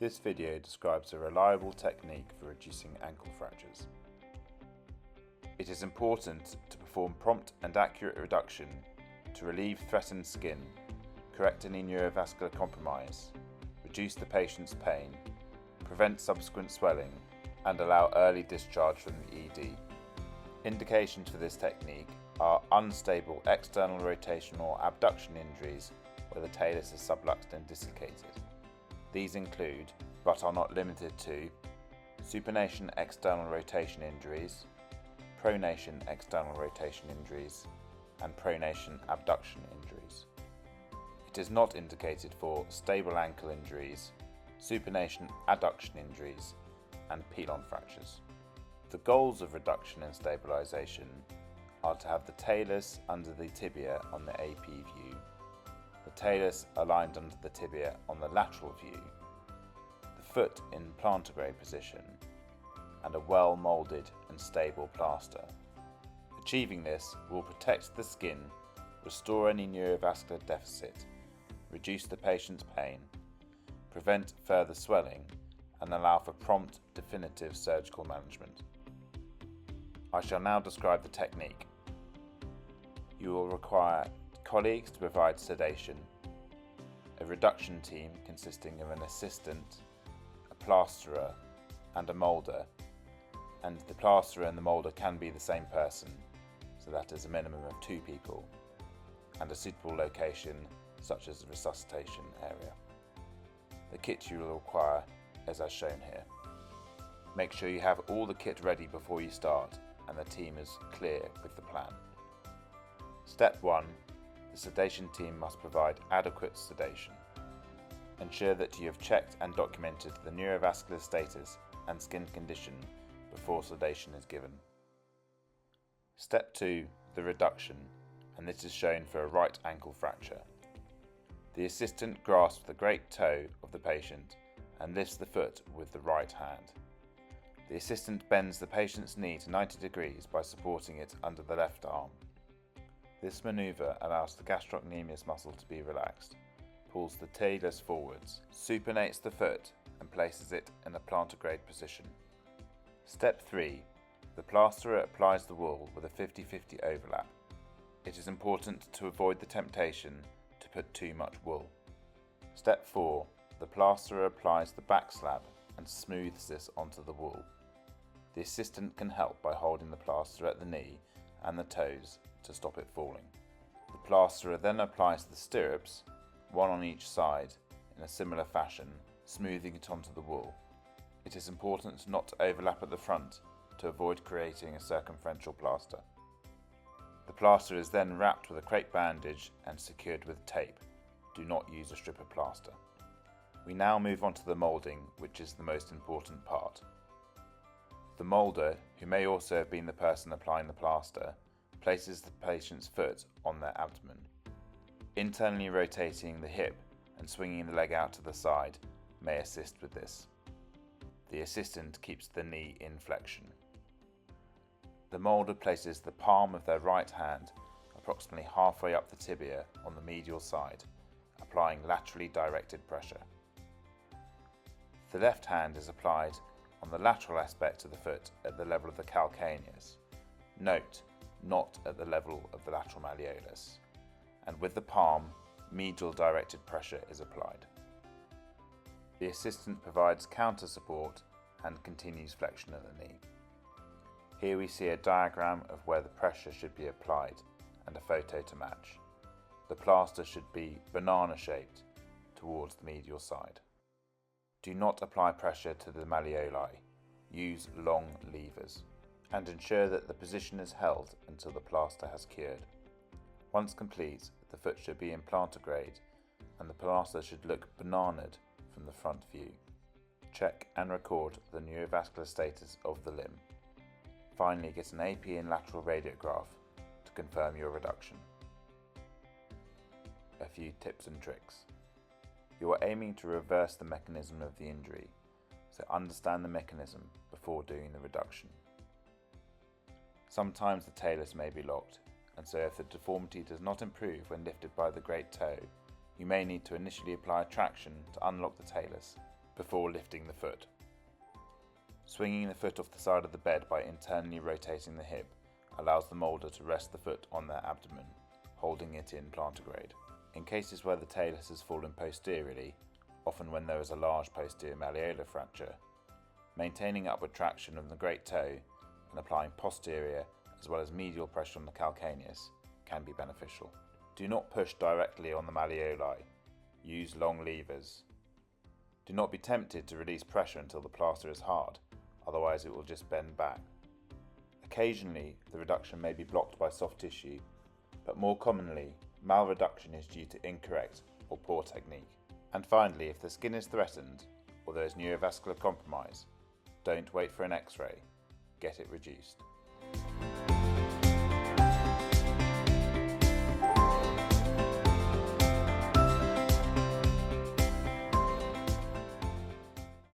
This video describes a reliable technique for reducing ankle fractures. It is important to perform prompt and accurate reduction to relieve threatened skin, correct any neurovascular compromise, reduce the patient's pain, prevent subsequent swelling, and allow early discharge from the ED. Indications for this technique are unstable external rotation or abduction injuries where the talus is subluxed and dislocated. These include, but are not limited to, supination external rotation injuries, pronation external rotation injuries, and pronation abduction injuries. It is not indicated for stable ankle injuries, supination adduction injuries, and pilon fractures. The goals of reduction and stabilisation are to have the talus under the tibia on the AP view, the talus aligned under the tibia on the lateral view, the foot in plantigrade position, and a well moulded and stable plaster. Achieving this will protect the skin, restore any neurovascular deficit, reduce the patient's pain, prevent further swelling, and allow for prompt, definitive surgical management. I shall now describe the technique. You will require colleagues to provide sedation, a reduction team consisting of an assistant, a plasterer, and a moulder, and the plasterer and the moulder can be the same person, so that is a minimum of 2 people, and a suitable location such as a resuscitation area. The kit you will require is as shown here. Make sure you have all the kit ready before you start and the team is clear with the plan. Step 1. The sedation team must provide adequate sedation. Ensure that you have checked and documented the neurovascular status and skin condition before sedation is given. Step 2. The reduction, and this is shown for a right ankle fracture. The assistant grasps the great toe of the patient and lifts the foot with the right hand. The assistant bends the patient's knee to 90 degrees by supporting it under the left arm. This manoeuvre allows the gastrocnemius muscle to be relaxed, pulls the talus forwards, supinates the foot and places it in a plantigrade position. Step 3. The plasterer applies the wool with a 50-50 overlap. It is important to avoid the temptation to put too much wool. Step 4. The plasterer applies the back slab and smooths this onto the wool. The assistant can help by holding the plaster at the knee and the toes to stop it falling. The plasterer then applies the stirrups, one on each side, in a similar fashion, smoothing it onto the wool. It is important not to overlap at the front to avoid creating a circumferential plaster. The plaster is then wrapped with a crepe bandage and secured with tape. Do not use a strip of plaster. We now move on to the moulding, which is the most important part. The moulder, who may also have been the person applying the plaster, places the patient's foot on their abdomen. Internally rotating the hip and swinging the leg out to the side may assist with this. The assistant keeps the knee in flexion. The moulder places the palm of their right hand approximately halfway up the tibia on the medial side, applying laterally directed pressure. The left hand is applied on the lateral aspect of the foot at the level of the calcaneus. Note, not at the level of the lateral malleolus. And with the palm, medial directed pressure is applied. The assistant provides counter support and continues flexion at the knee. Here we see a diagram of where the pressure should be applied and a photo to match. The plaster should be banana shaped towards the medial side. Do not apply pressure to the malleoli. Use long levers and ensure that the position is held until the plaster has cured. Once complete, the foot should be in plantigrade and the plaster should look bananaed from the front view. Check and record the neurovascular status of the limb. Finally, get an AP and lateral radiograph to confirm your reduction. A few tips and tricks. You are aiming to reverse the mechanism of the injury, so understand the mechanism before doing the reduction. Sometimes the talus may be locked, and so if the deformity does not improve when lifted by the great toe, you may need to initially apply traction to unlock the talus before lifting the foot. Swinging the foot off the side of the bed by internally rotating the hip allows the moulder to rest the foot on their abdomen, holding it in plantigrade. In cases where the talus has fallen posteriorly, often when there is a large posterior malleolar fracture, maintaining upward traction of the great toe and applying posterior as well as medial pressure on the calcaneus can be beneficial. Do not push directly on the malleoli. Use long levers. Do not be tempted to release pressure until the plaster is hard, otherwise it will just bend back. Occasionally, the reduction may be blocked by soft tissue, but more commonly, malreduction is due to incorrect or poor technique. And finally, if the skin is threatened or there is neurovascular compromise, don't wait for an X-ray, get it reduced.